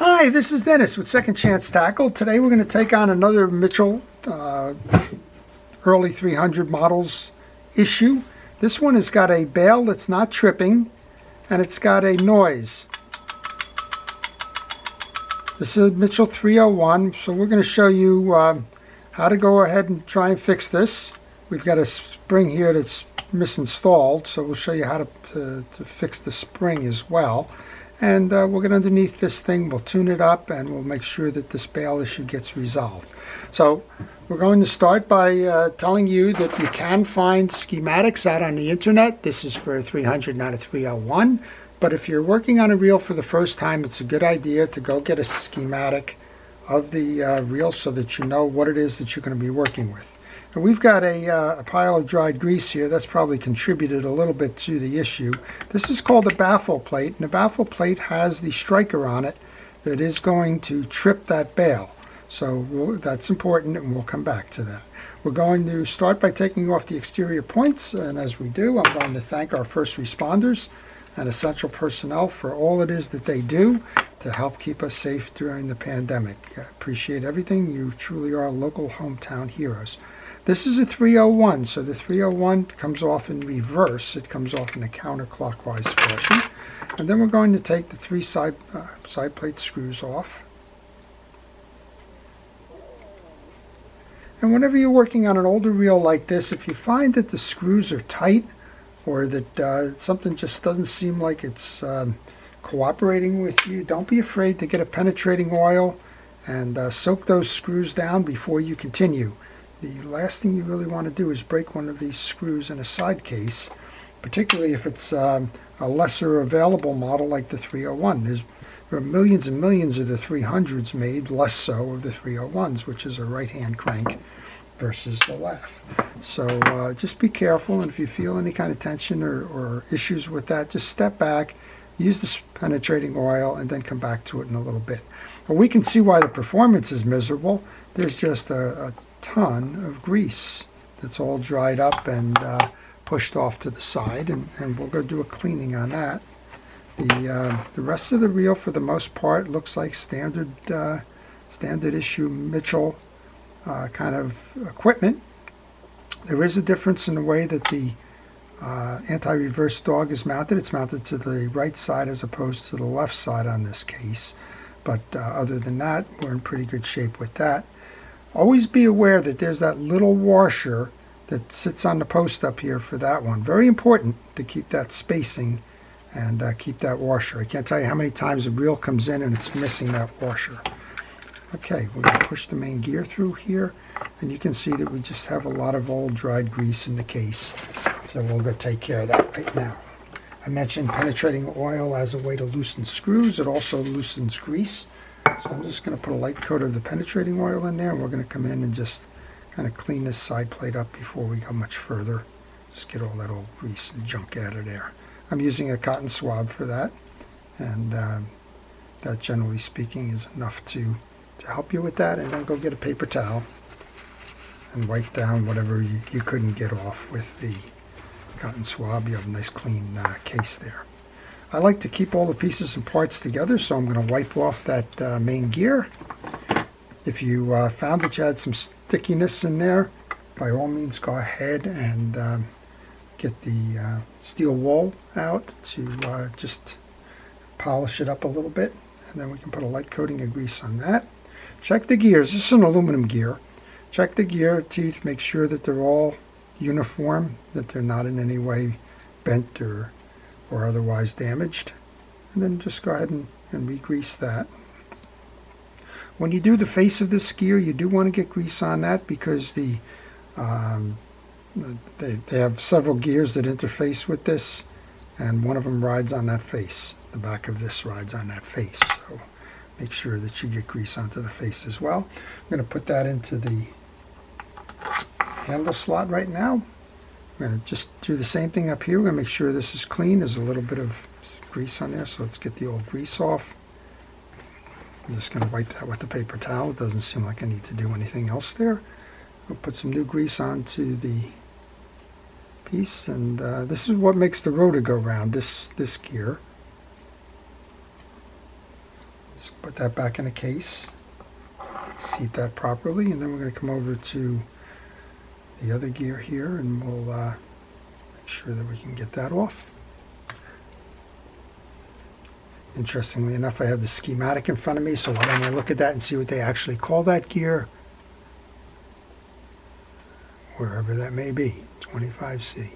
Hi, this is Dennis with Second Chance Tackle. Today we're going to take on another Mitchell early 300 models issue. This one has got a bail that's not tripping, and it's got a noise. This is a Mitchell 301, so we're going to show you how to go ahead and try and fix this. We've got a spring here that's misinstalled, so we'll show you how to fix the spring as well. And we'll get underneath this thing, we'll tune it up, and we'll make sure that this bail issue gets resolved. So we're going to start by telling you that you can find schematics out on the internet. This is for a 300, not a 301. But if you're working on a reel for the first time, it's a good idea to go get a schematic of the reel so that you know what it is that you're going to be working with. And we've got a pile of dried grease here. That's probably contributed a little bit to the issue. This is called a baffle plate, and the baffle plate has the striker on it that is going to trip that bail. So that's important, and we'll come back to that. We're going to start by taking off the exterior points, and as we do, I'm going to thank our first responders and essential personnel for all it is that they do to help keep us safe during the pandemic. I appreciate everything. You truly are local hometown heroes. This is a 301, so the 301 comes off in reverse. It comes off in a counterclockwise fashion. And then we're going to take the three side plate screws off. And whenever you're working on an older reel like this, if you find that the screws are tight or that something just doesn't seem like it's cooperating with you, don't be afraid to get a penetrating oil and soak those screws down before you continue. The last thing you really want to do is break one of these screws in a side case, particularly if it's a lesser available model like the 301. There are millions and millions of the 300s made, less so of the 301s, which is a right-hand crank versus the left. So just be careful, and if you feel any kind of tension or issues with that, just step back, use this penetrating oil, and then come back to it in a little bit. Well, we can see why the performance is miserable. There's just a ton of grease that's all dried up and pushed off to the side, and we'll go do a cleaning on that. The rest of the reel, for the most part, looks like standard issue Mitchell kind of equipment. There is a difference in the way that the anti-reverse dog is mounted. It's mounted to the right side as opposed to the left side on this case, but other than that, we're in pretty good shape with that. Always be aware that there's that little washer that sits on the post up here for that one. Very important to keep that spacing and keep that washer. I can't tell you how many times a reel comes in and it's missing that washer. Okay, we're going to push the main gear through here, and you can see that we just have a lot of old dried grease in the case. So we'll go take care of that right now. I mentioned penetrating oil as a way to loosen screws. It also loosens grease. So I'm just going to put a light coat of the penetrating oil in there, and we're going to come in and just kind of clean this side plate up before we go much further. Just get all that old grease and junk out of there. I'm using a cotton swab for that, and that, generally speaking, is enough to help you with that. And then go get a paper towel and wipe down whatever you couldn't get off with the cotton swab. You have a nice clean case there. I like to keep all the pieces and parts together, so I'm going to wipe off that main gear. If you found that you had some stickiness in there, by all means go ahead and get the steel wool out to just polish it up a little bit, and then we can put a light coating of grease on that. Check the gears. This is an aluminum gear. Check the gear teeth, make sure that they're all uniform, that they're not in any way bent or otherwise damaged, and then just go ahead and re-grease that. When you do the face of this gear, you do want to get grease on that because they have several gears that interface with this, and one of them rides on that face. The back of this rides on that face, so make sure that you get grease onto the face as well. I'm going to put that into the handle slot right now. We're going to just do the same thing up here. We're going to make sure this is clean. There's a little bit of grease on there, so let's get the old grease off. I'm just going to wipe that with the paper towel. It doesn't seem like I need to do anything else there. I'll put some new grease onto the piece, and this is what makes the rotor go round, this gear. Just put that back in a case, seat that properly, and then we're going to come over to the other gear here, and we'll make sure that we can get that off. Interestingly enough, I have the schematic in front of me, so why don't I look at that and see what they actually call that gear, wherever that may be. 25C.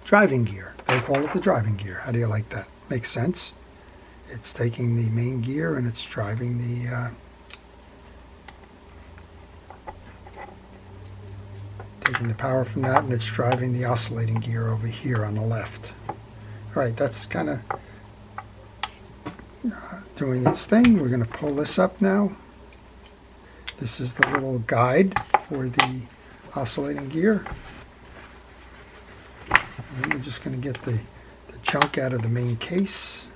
Driving gear. They call it the driving gear. How do you like that? Makes sense. It's taking the main gear and it's driving the taking the power from that, and it's driving the oscillating gear over here on the left. All right, that's kind of doing its thing. We're going to pull this up now. This is the little guide for the oscillating gear. And we're just going to get the junk out of the main case.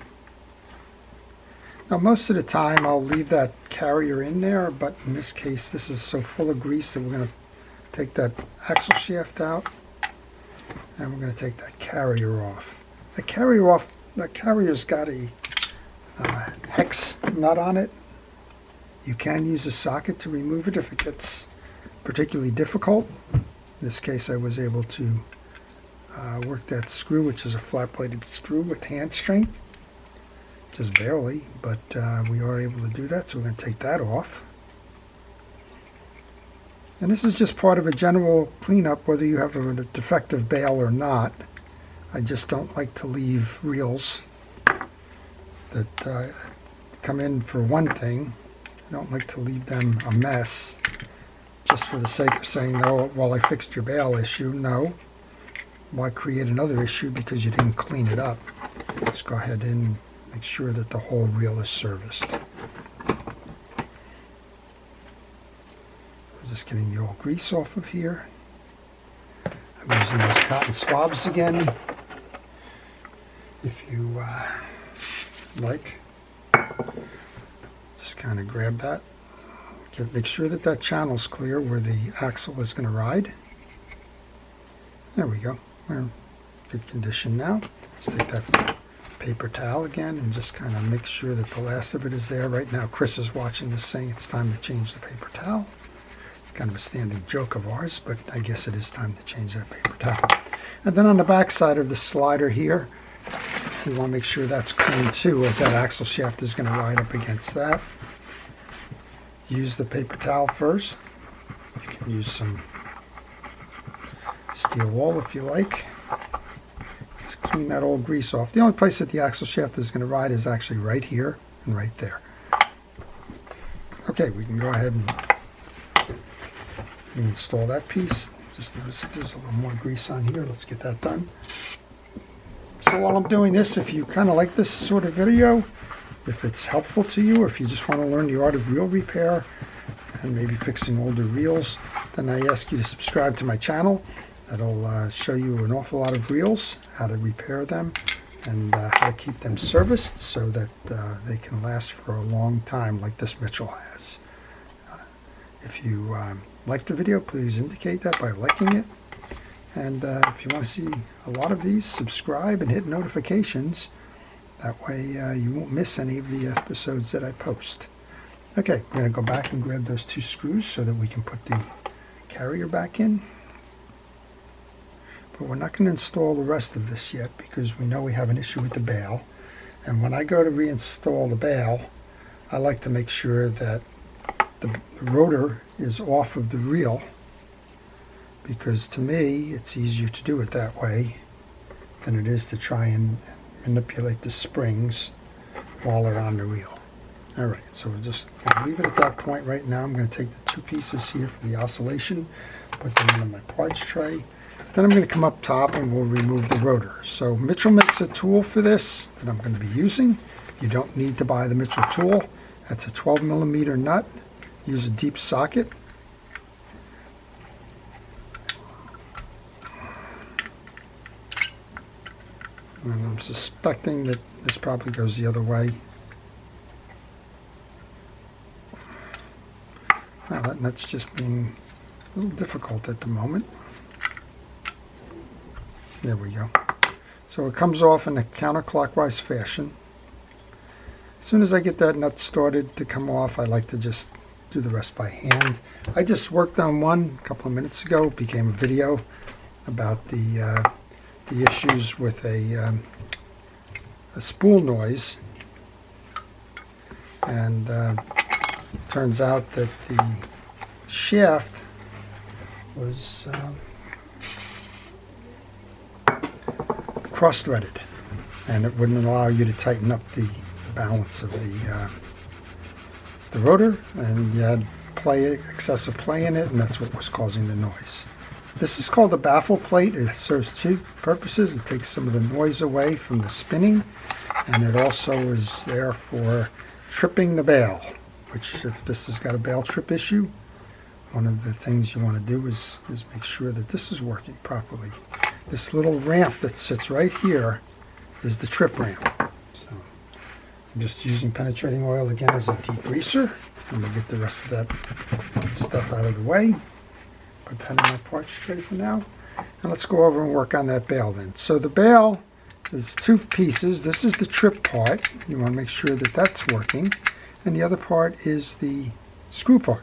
Now, most of the time I'll leave that carrier in there, but in this case this is so full of grease that we're going to take that axle shaft out, and we're going to take that carrier off. The carrier's got a hex nut on it. You can use a socket to remove it if it gets particularly difficult. In this case, I was able to work that screw, which is a flat-bladed screw, with hand strength. Just barely, but we are able to do that, so we're going to take that off. And this is just part of a general cleanup, whether you have a defective bail or not. I just don't like to leave reels that come in for one thing. I don't like to leave them a mess just for the sake of saying, no, well, I fixed your bail issue. No. Why create another issue because you didn't clean it up? Let's go ahead and make sure that the whole reel is serviced. I'm just getting the old grease off of here. I'm using those cotton swabs again. If you like, just kind of grab that. Make sure that that channel's clear where the axle is going to ride. There we go. We're in good condition now. Let's take that paper towel again and just kind of make sure that the last of it is there. Right now Chris is watching this saying it's time to change the paper towel. It's kind of a standing joke of ours, but I guess it is time to change that paper towel. And then on the back side of the slider here, we want to make sure that's clean too, as that axle shaft is going to ride up against that. Use the paper towel first. You can use some steel wool if you like. Just clean that old grease off. The only place that the axle shaft is going to ride is actually right here and right there. Okay, we can go ahead and reinstall that piece. Just notice that there's a little more grease on here. Let's get that done. So while I'm doing this, if you kind of like this sort of video, if it's helpful to you, or if you just want to learn the art of reel repair and maybe fixing older reels, then I ask you to subscribe to my channel. That'll show you an awful lot of reels, how to repair them, and how to keep them serviced so that they can last for a long time like this Mitchell has. If you like the video, please indicate that by liking it. And if you want to see a lot of these, subscribe and hit notifications. That way you won't miss any of the episodes that I post. Okay, I'm going to go back and grab those two screws so that we can put the carrier back in. But we're not going to install the rest of this yet because we know we have an issue with the bail. And when I go to reinstall the bail, I like to make sure that the rotor is off of the reel, because to me it's easier to do it that way than it is to try and manipulate the springs while they're on the reel. Alright, so we're just going to leave it at that point right now. I'm going to take the two pieces here for the oscillation, put them into my parts tray. Then I'm going to come up top and we'll remove the rotor. So Mitchell makes a tool for this that I'm going to be using. You don't need to buy the Mitchell tool. That's a 12mm nut. Use a deep socket. And I'm suspecting that this probably goes the other way. Well, that nut's just being a little difficult at the moment. There we go. So it comes off in a counterclockwise fashion. As soon as I get that nut started to come off, I like to just do the rest by hand. I just worked on one a couple of minutes ago. It became a video about the issues with a spool noise, and turns out that the shaft was cross-threaded, and it wouldn't allow you to tighten up the balance of the rotor, and you had excessive play in it, and that's what was causing the noise. This is called the Baffle Plate. It serves two purposes. It takes some of the noise away from the spinning, and it also is there for tripping the bail, which if this has got a bail trip issue, one of the things you want to do is make sure that this is working properly. This little ramp that sits right here is the trip ramp. So I'm just using penetrating oil again as a degreaser. I'm going to get the rest of that stuff out of the way. Put that in my parts tray for now. And let's go over and work on that bail then. So the bail is two pieces. This is the trip part. You want to make sure that that's working. And the other part is the screw part.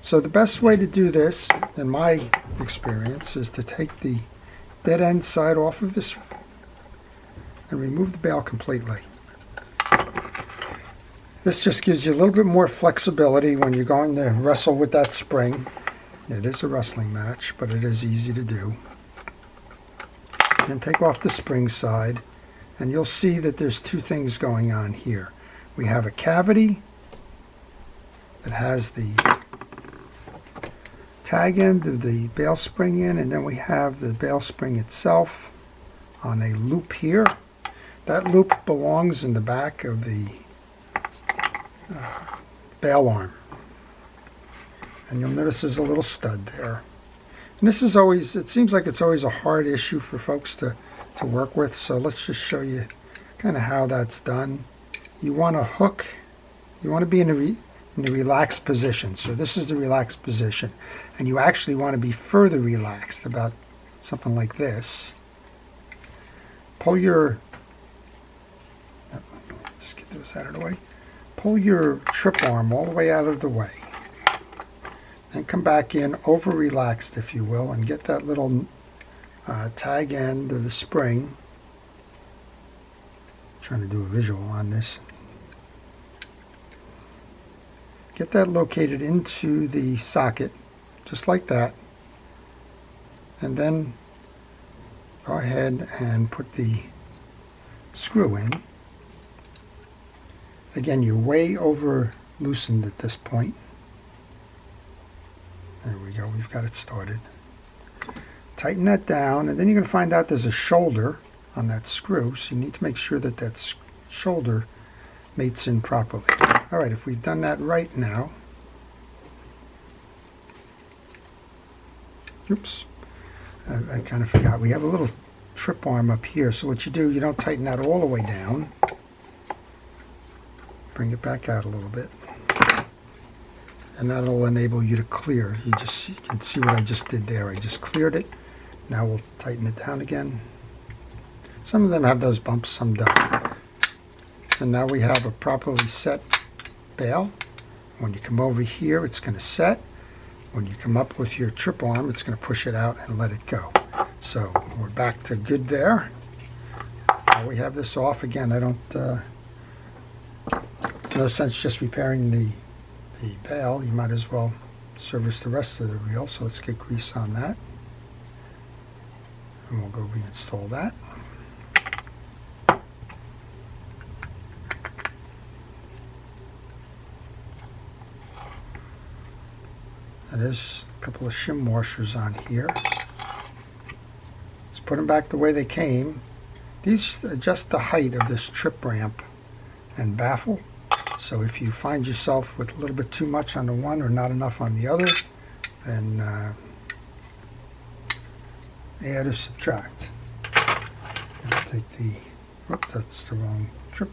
So the best way to do this, in my experience, is to take the dead end side off of this and remove the bail completely. This just gives you a little bit more flexibility when you're going to wrestle with that spring. It is a wrestling match, but it is easy to do. Then take off the spring side, and you'll see that there's two things going on here. We have a cavity that has the tag end of the bail spring in, and then we have the bail spring itself on a loop here. That loop belongs in the back of the bail arm. And you'll notice there's a little stud there. And this is always, it seems like it's always a hard issue for folks to work with, so let's just show you kind of how that's done. You want to hook, you want to be in the relaxed position. So this is the relaxed position. And you actually want to be further relaxed, about something like this. Pull your, just get those out of the way. Pull your trip arm all the way out of the way. And come back in over relaxed, if you will, and get that little tag end of the spring. I'm trying to do a visual on this. Get that located into the socket, just like that. And then go ahead and put the screw in. Again, you're way over loosened at this point. There we go, we've got it started. Tighten that down, and then you're going to find out there's a shoulder on that screw, so you need to make sure that that shoulder mates in properly. All right, if we've done that right now, oops, I kind of forgot. We have a little trip arm up here, so what you do, you don't tighten that all the way down. Bring it back out a little bit. And that'll enable you to clear. You can see what I just did there. I just cleared it. Now we'll tighten it down again. Some of them have those bumps, some don't. And now we have a properly set bail. When you come over here, it's going to set. When you come up with your trip arm, it's going to push it out and let it go. So we're back to good there. Now we have this off again. I don't, no sense just repairing the bail. You might as well service the rest of the reel. So let's get grease on that. And we'll go reinstall that. And there's a couple of shim washers on here. Let's put them back the way they came. These adjust the height of this trip ramp and baffle. So if you find yourself with a little bit too much on the one or not enough on the other, then add or subtract. I'll take the, whoop, that's the wrong trip.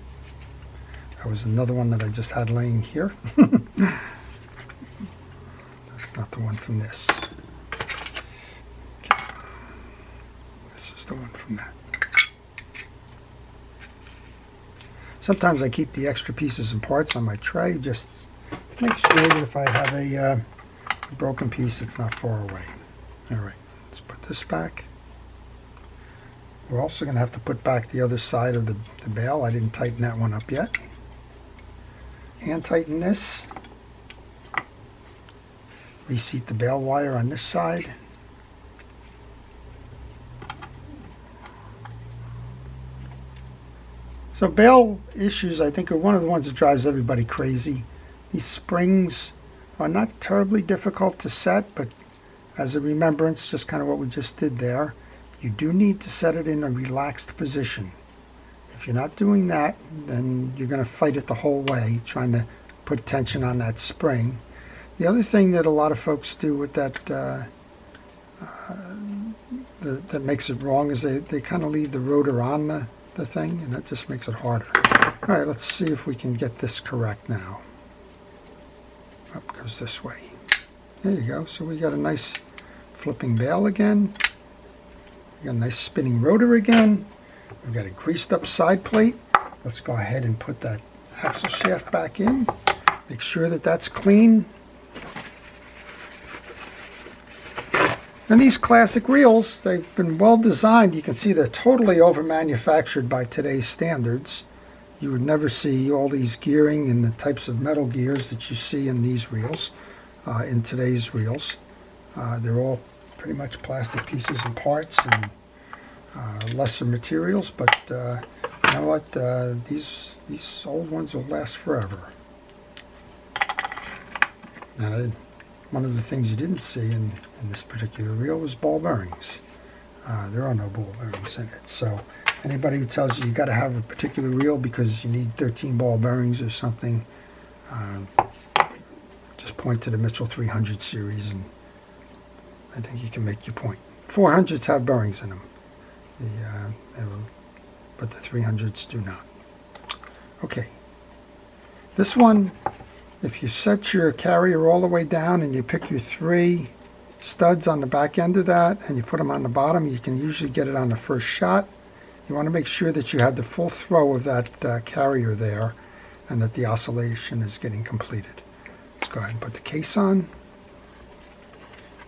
That was another one that I just had laying here. That's not the one from this. Okay. This is the one from that. Sometimes I keep the extra pieces and parts on my tray, just to make sure that if I have a broken piece, it's not far away. All right, let's put this back. We're also going to have to put back the other side of the bail. I didn't tighten that one up yet. Hand tighten this. Reseat the bail wire on this side. So bail issues, I think, are one of the ones that drives everybody crazy. These springs are not terribly difficult to set, but as a remembrance, just kind of what we just did there, you do need to set it in a relaxed position. If you're not doing that, then you're going to fight it the whole way, trying to put tension on that spring. The other thing that a lot of folks do with that that makes it wrong is they kind of leave the rotor on the thing, and that just makes it harder. All right, let's see if we can get this correct now. Up goes this way. There you go. So we got a nice flipping bail again. We got a nice spinning rotor again. We've got a greased up side plate. Let's go ahead and put that axle shaft back in. Make sure that that's clean. And these classic reels, they've been well designed. You can see they're totally over manufactured by today's standards. You would never see all these gearing and the types of metal gears that you see in these reels, in today's reels. They're all pretty much plastic pieces and parts and lesser materials, but you know what? These old ones will last forever. Now, one of the things you didn't see in this particular reel was ball bearings. There are no ball bearings in it. So anybody who tells you got to have a particular reel because you need 13 ball bearings or something, just point to the Mitchell 300 series and I think you can make your point. 400s have bearings in them, but the 300s do not. Okay, this one, if you set your carrier all the way down and you pick your 3 studs on the back end of that and you put them on the bottom, you can usually get it on the first shot. You want to make sure that you have the full throw of that carrier there and that the oscillation is getting completed. Let's go ahead and put the case on.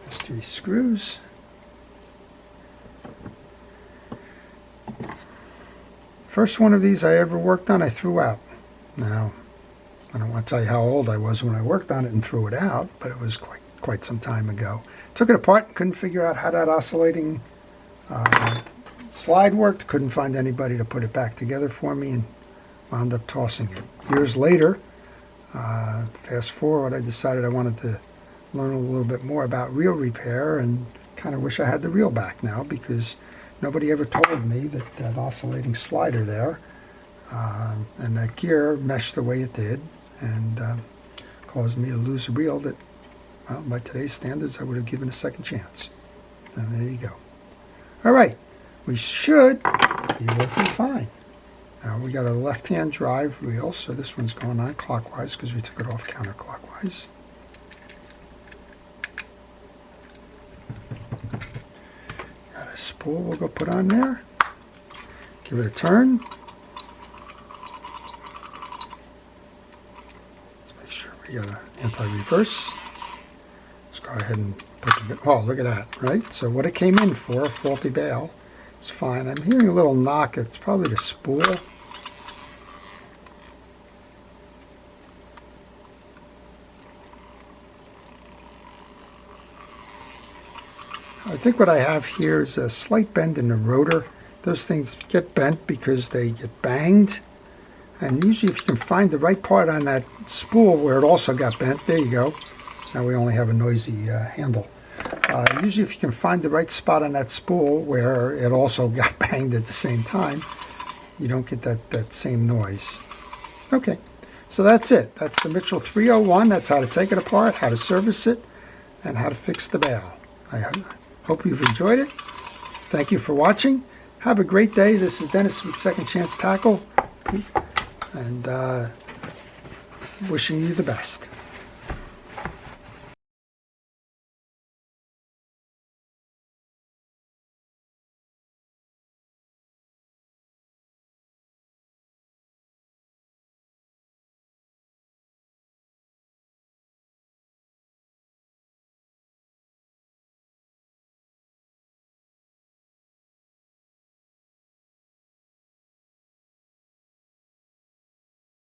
There's 3 screws. First one of these I ever worked on, I threw out. Now, I don't want to tell you how old I was when I worked on it and threw it out, but it was quite some time ago. Took it apart and couldn't figure out how that oscillating slide worked. Couldn't find anybody to put it back together for me and wound up tossing it. Years later, fast forward, I decided I wanted to learn a little bit more about reel repair and kind of wish I had the reel back now because nobody ever told me that that oscillating slider there and that gear meshed the way it did and caused me to lose a reel that, well, by today's standards, I would have given a second chance. And there you go. All right, we should be working fine. Now we got a left-hand drive reel, so this one's going on clockwise because we took it off counterclockwise. Got a spool we'll go put on there. Give it a turn. Let's make sure we got an anti-reverse. Let's go ahead and put the, oh, look at that, right? So what it came in for, a faulty bail, it's fine. I'm hearing a little knock. It's probably the spool. I think what I have here is a slight bend in the rotor. Those things get bent because they get banged. And usually if you can find the right part on that spool where it also got bent, there you go. Now we only have a noisy handle. Usually if you can find the right spot on that spool where it also got banged at the same time, you don't get that same noise. Okay, so that's it. That's the Mitchell 301. That's how to take it apart, how to service it, and how to fix the bail. I hope you've enjoyed it. Thank you for watching. Have a great day. This is Dennis with Second Chance Tackle, and wishing you the best.